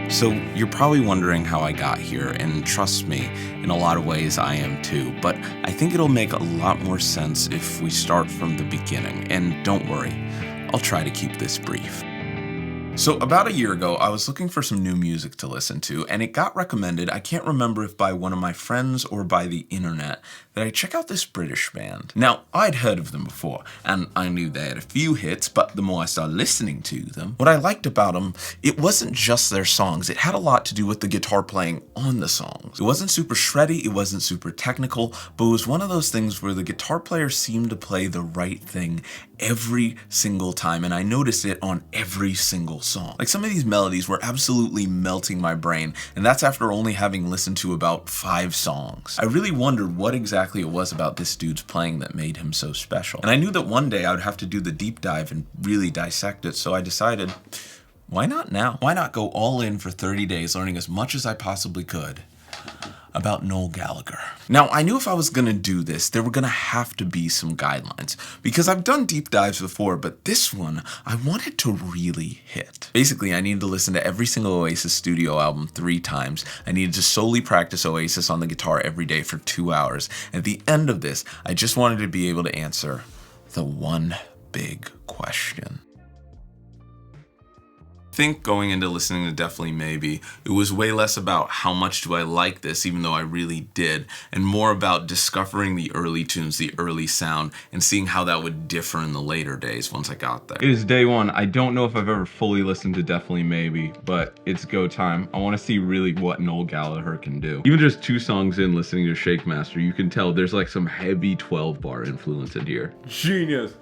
So you're probably wondering how I got here, and trust me, in a lot of ways I am too, but I think it'll make a lot more sense if we start from the beginning, and don't worry, I'll try to keep this brief. So about a year ago, I was looking for some new music to listen to, and it got recommended, I can't remember if by one of my friends or by the internet, that I check out this British band. Now, I'd heard of them before, and I knew they had a few hits, but the more I started listening to them, what I liked about them, it wasn't just their songs, it had a lot to do with the guitar playing on the songs. It wasn't super shreddy, it wasn't super technical, but it was one of those things where the guitar player seemed to play the right thing every single time, and I noticed it on every single song. Like, some of these melodies were absolutely melting my brain, and that's after only having listened to about 5 songs. I really wondered what exactly it was about this dude's playing that made him so special. And I knew that one day I would have to do the deep dive and really dissect it, so I decided, why not now? Why not go all in for 30 days learning as much as I possibly could about Noel Gallagher. Now, I knew if I was gonna do this, there were gonna have to be some guidelines, because I've done deep dives before, but this one, I wanted to really hit. Basically, I needed to listen to every single Oasis studio album 3 times. I needed to solely practice Oasis on the guitar every day for 2 hours. At the end of this, I just wanted to be able to answer the one big question. I think going into listening to Definitely Maybe, it was way less about how much do I like this, even though I really did, and more about discovering the early tunes, the early sound, and seeing how that would differ in the later days once I got there. It is day one. I don't know if I've ever fully listened to Definitely Maybe, but it's go time. I want to see really what Noel Gallagher can do. Even just 2 songs in listening to Shake Master, you can tell there's like some heavy 12-bar influence in here. Genius.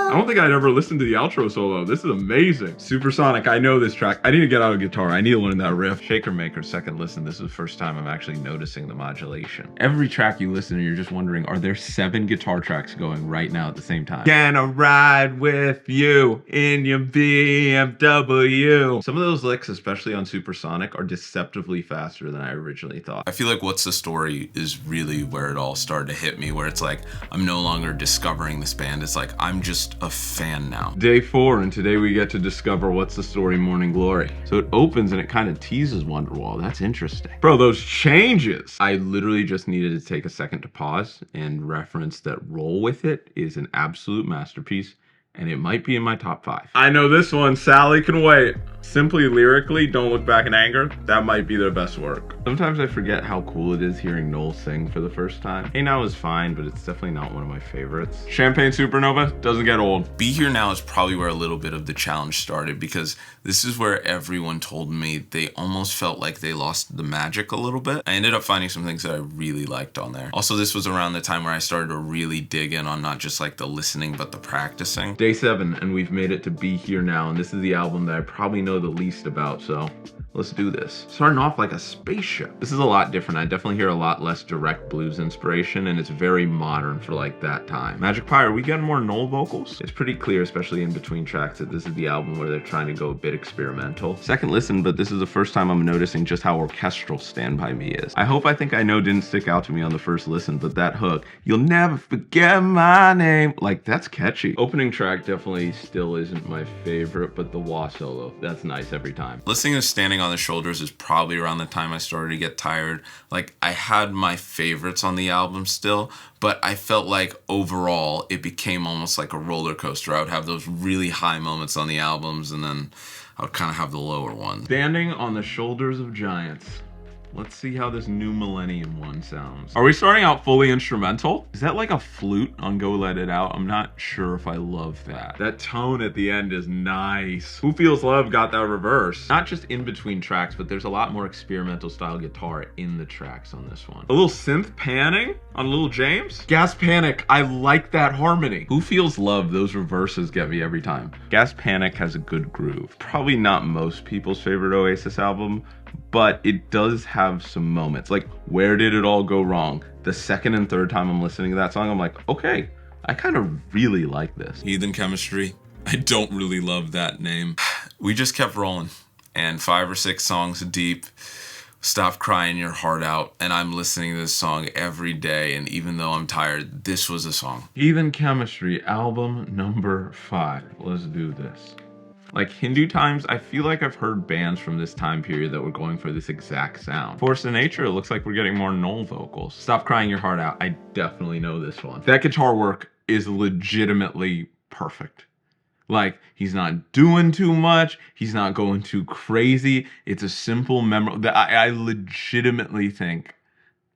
I don't think I'd ever listened to the outro solo. This is amazing. Supersonic, I know this track. I need to get out a guitar. I need to learn that riff. Shaker Maker, second listen. This is the first time I'm actually noticing the modulation. Every track you listen to, you're just wondering, are there 7 guitar tracks going right now at the same time? Can I ride with you in your BMW? Some of those licks, especially on Supersonic, are deceptively faster than I originally thought. I feel like What's the Story is really where it all started to hit me, where it's like, I'm no longer discovering this band. It's like, I'm just a fan now. Day 4, and today we get to discover What's the Story, Morning Glory. So it opens and it kind of teases Wonderwall. That's interesting. Bro, those changes! I literally just needed to take a second to pause and reference that Roll With It is an absolute masterpiece, and it might be in my top 5. I know this one, Sally Can Wait. Simply lyrically, Don't Look Back in Anger, that might be their best work. Sometimes I forget how cool it is hearing Noel sing for the first time. Hey Now is fine, but it's definitely not one of my favorites. Champagne Supernova doesn't get old. Be Here Now is probably where a little bit of the challenge started, because this is where everyone told me they almost felt like they lost the magic a little bit. I ended up finding some things that I really liked on there. Also, this was around the time where I started to really dig in on not just like the listening, but the practicing. Day 7, and we've made it to Be Here Now, and this is the album that I probably know the least about, so let's do this. Starting off like a spaceship. This is a lot different. I definitely hear a lot less direct blues inspiration, and it's very modern for like that time. Magic Pie, are we getting more Noel vocals? It's pretty clear, especially in between tracks, that this is the album where they're trying to go a bit experimental. Second listen, but this is the first time I'm noticing just how orchestral Stand By Me is. I Think I Know didn't stick out to me on the first listen, but that hook, You'll Never Forget My Name, like, that's catchy. Opening track definitely still isn't my favorite, but the wah solo, that's nice every time. Listening to Standing on the Shoulders is probably around the time I started to get tired. Like, I had my favorites on the album still, but I felt like overall it became almost like a roller coaster. I would have those really high moments on the albums, and then I would kind of have the lower ones. Standing on the Shoulders of Giants. Let's see how this new Millennium one sounds. Are we starting out fully instrumental? Is that like a flute on Go Let It Out? I'm not sure if I love that. That tone at the end is nice. Who Feels Love got that reverse. Not just in between tracks, but there's a lot more experimental style guitar in the tracks on this one. A little synth panning on Little James. Gas Panic, I like that harmony. Who Feels Love, those reverses get me every time. Gas Panic has a good groove. Probably not most people's favorite Oasis album, but it does have some moments. Like, where did it all go wrong? The second and third time I'm listening to that song, I'm like, okay, I kind of really like this. Heathen Chemistry. I don't really love that name. We just kept rolling, and 5 or 6 songs deep, Stop Crying Your Heart Out, and I'm listening to this song every day, and even though I'm tired, this was a song. Heathen Chemistry, album number 5. Let's do this. Like Hindu Times, I feel like I've heard bands from this time period that were going for this exact sound. Force of Nature, it looks like we're getting more Noel vocals. Stop Crying Your Heart Out, I definitely know this one. That guitar work is legitimately perfect. Like, he's not doing too much. He's not going too crazy. It's a simple memorable. I legitimately think,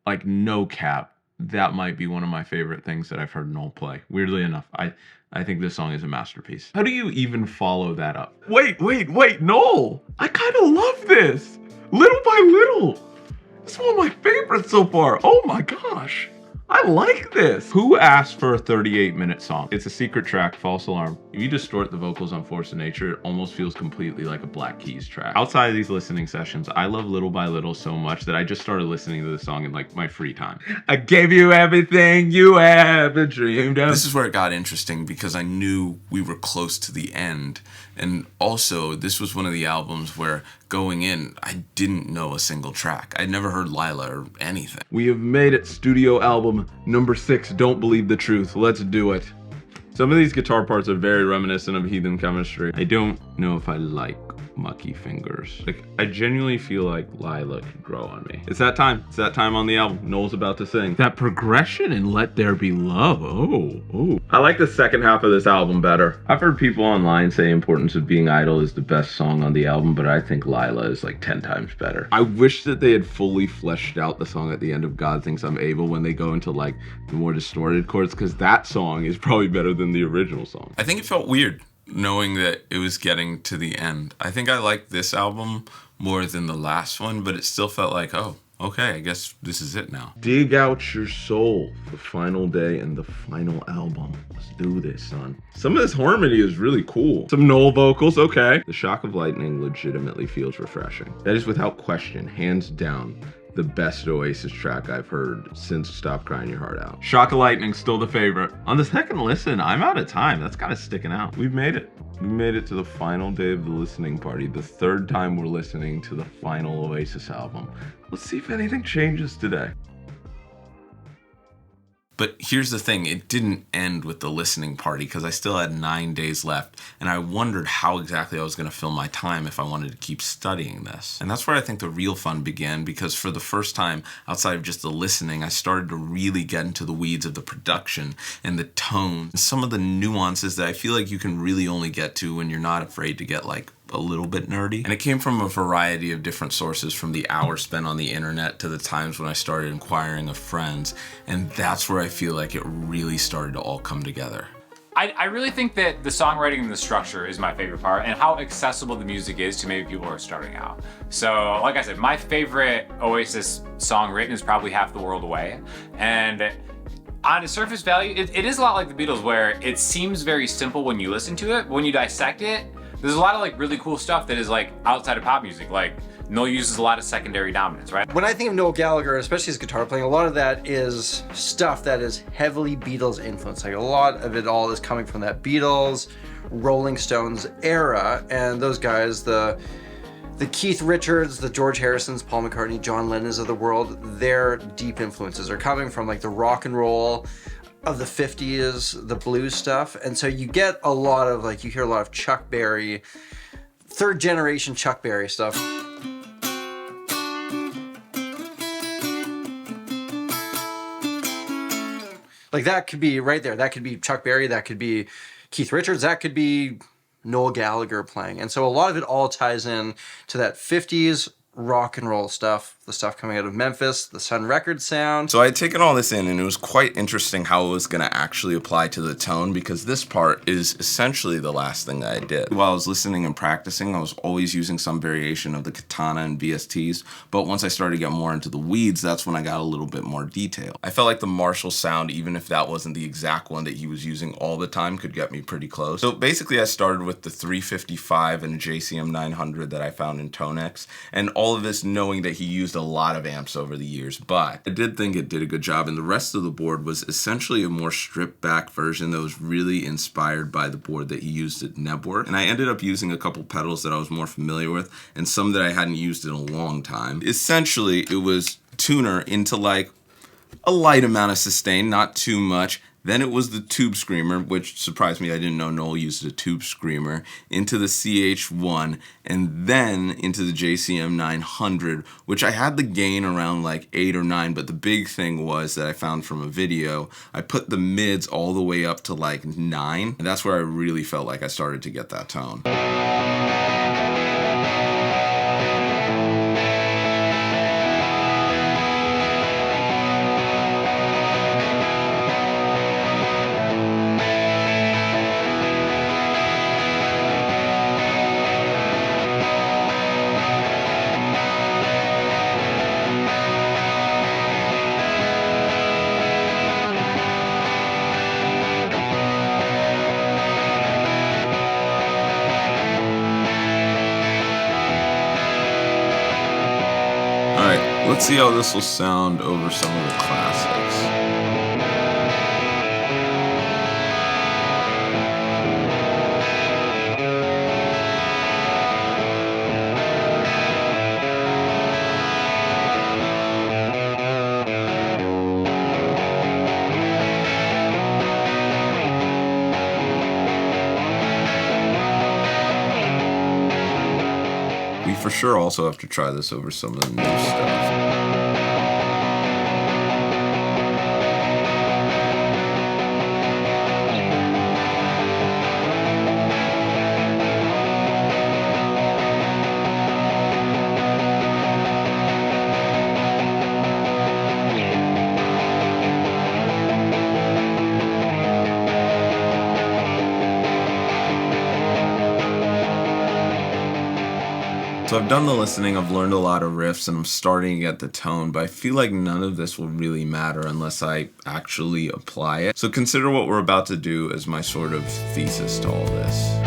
like, no cap, that might be one of my favorite things that I've heard Noel play. Weirdly enough, I think this song is a masterpiece. How do you even follow that up? Wait, Noel! I kind of love this! Little by Little! It's one of my favorites so far. Oh my gosh! I like this. Who asked for a 38-minute song? It's a secret track, false alarm. If you distort the vocals on Force of Nature, it almost feels completely like a Black Keys track. Outside of these listening sessions, I love Little by Little so much that I just started listening to the song in like my free time. I gave you everything you ever dreamed of. This is where it got interesting because I knew we were close to the end. And also, this was one of the albums where going in, I didn't know a single track. I'd never heard Lila or anything. We have made it, studio album number 6, Don't Believe the Truth. Let's do it. Some of these guitar parts are very reminiscent of Heathen Chemistry. I don't know if I like Mucky Fingers. Like, I genuinely feel like Lila could grow on me. It's that time. It's that time on the album. Noel's about to sing. That progression in Let There Be Love. Oh. I like the second half of this album better. I've heard people online say Importance of Being Idle is the best song on the album, but I think Lila is like 10 times better. I wish that they had fully fleshed out the song at the end of God Thinks I'm Able when they go into like the more distorted chords, because that song is probably better than the original song. I think it felt weird knowing that it was getting to the end. I think I liked this album more than the last one, but it still felt like, oh, okay, I guess this is it now. Dig out your soul. The final day and the final album. Let's do this, son. Some of this harmony is really cool. Some Noel vocals, okay. The Shock of Lightning legitimately feels refreshing. That is without question, hands down, the best Oasis track I've heard since Stop Crying Your Heart Out. Shock of Lightning, still the favorite. On the second listen, I'm out of time. That's kind of sticking out. We've made it. We made it to the final day of the listening party. The third time we're listening to the final Oasis album. Let's see if anything changes today. But here's the thing, it didn't end with the listening party because I still had 9 days left, and I wondered how exactly I was going to fill my time if I wanted to keep studying this. And that's where I think the real fun began, because for the first time, outside of just the listening, I started to really get into the weeds of the production and the tone, and some of the nuances that I feel like you can really only get to when you're not afraid to get like a little bit nerdy. And it came from a variety of different sources, from the hours spent on the internet to the times when I started inquiring of friends. And that's where I feel like it really started to all come together. I really think that the songwriting and the structure is my favorite part, and how accessible the music is to maybe people who are starting out. So, like I said, my favorite Oasis song written is probably Half the World Away. And on a surface value, it is a lot like the Beatles, where it seems very simple when you listen to it, but when you dissect it, there's a lot of like really cool stuff that is like outside of pop music. Like Noel uses a lot of secondary dominants, right? When I think of Noel Gallagher, especially his guitar playing, a lot of that is stuff that is heavily Beatles influenced. Like a lot of it all is coming from that Beatles, Rolling Stones era, and those guys, the Keith Richards, the George Harrisons, Paul McCartney, John Lennons of the world, their deep influences are coming from like the rock and roll of the 50s, the blues stuff. And so you get a lot of like, you hear a lot of Chuck Berry, third generation Chuck Berry stuff. Like that could be right there. That could be Chuck Berry, that could be Keith Richards, that could be Noel Gallagher playing. And so a lot of it all ties in to that 50s rock and roll stuff, the stuff coming out of Memphis, the Sun Records sound. So I had taken all this in, and it was quite interesting how it was going to actually apply to the tone, because this part is essentially the last thing that I did. While I was listening and practicing, I was always using some variation of the katana and VSTs, but once I started to get more into the weeds, that's when I got a little bit more detail. I felt like the Marshall sound, even if that wasn't the exact one that he was using all the time, could get me pretty close. So basically I started with the 355 and a JCM 900 that I found in Tonex, and all of this knowing that he used a lot of amps over the years, but I did think it did a good job, and the rest of the board was essentially a more stripped back version that was really inspired by the board that he used at Nebwork. And I ended up using a couple pedals that I was more familiar with and some that I hadn't used in a long time. Essentially, it was tuner into like a light amount of sustain, not too much, Then it was the Tube Screamer, which surprised me. I didn't know Noel used a Tube Screamer, into the CH1, and then into the JCM 900, which I had the gain around like 8 or 9, but the big thing was that I found from a video, I put the mids all the way up to like 9, and that's where I really felt like I started to get that tone. Let's see how this will sound over some of the classics. We for sure also have to try this over some of the new stuff. So I've done the listening, I've learned a lot of riffs, and I'm starting to get the tone, but I feel like none of this will really matter unless I actually apply it. So consider what we're about to do as my sort of thesis to all this.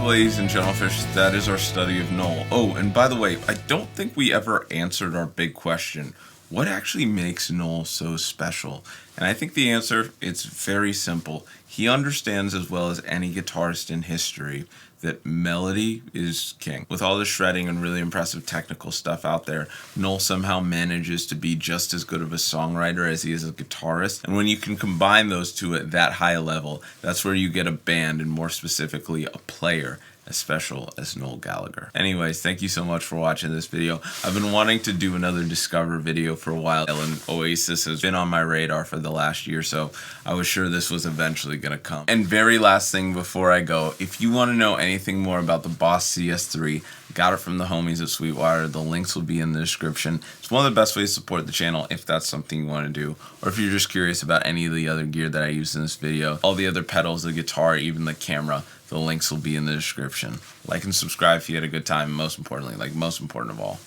Ladies and Jellyfish, that is our study of Noel. Oh, and by the way, I don't think we ever answered our big question. What actually makes Noel so special? And I think the answer, it's very simple. He understands as well as any guitarist in history that melody is king. With all the shredding and really impressive technical stuff out there, Noel somehow manages to be just as good of a songwriter as he is a guitarist. And when you can combine those two at that high level, that's where you get a band, and more specifically a player as special as Noel Gallagher. Anyways, thank you so much for watching this video. I've been wanting to do another Discover video for a while, and Oasis has been on my radar for the last year, so I was sure this was eventually gonna come. And very last thing before I go, if you want to know anything more about the Boss CS3, got it from the homies at Sweetwater. The links will be in the description. It's one of the best ways to support the channel if that's something you want to do, or if you're just curious about any of the other gear that I used in this video, all the other pedals, the guitar, even the camera. The links will be in the description. Like and subscribe if you had a good time. And most importantly, most important of all,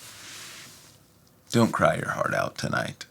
don't cry your heart out tonight.